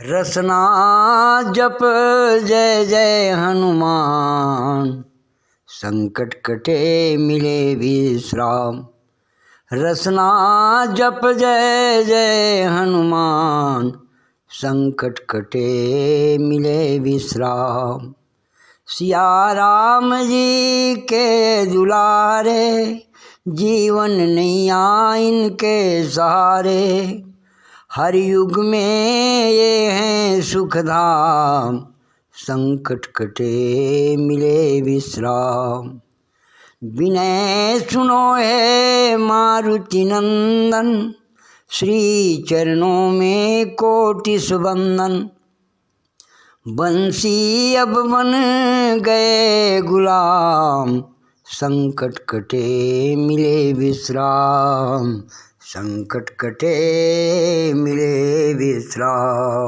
रसना जप जय जय हनुमान, संकट कटे मिले विश्राम। रसना जप जय जय हनुमान, संकट कटे मिले विश्राम। सिया राम जी के दुलारे, जीवन नैया इनके सहारे। हर युग में ये हैं सुखधाम, संकट कटे मिले विश्राम। विनय सुनो है मारुति नंदन, श्री चरणों में कोटि सुबंदन। बंसी अब बन गए गुलाम, संकट कटे मिले विश्राम। संकट कटे मिले विश्राम।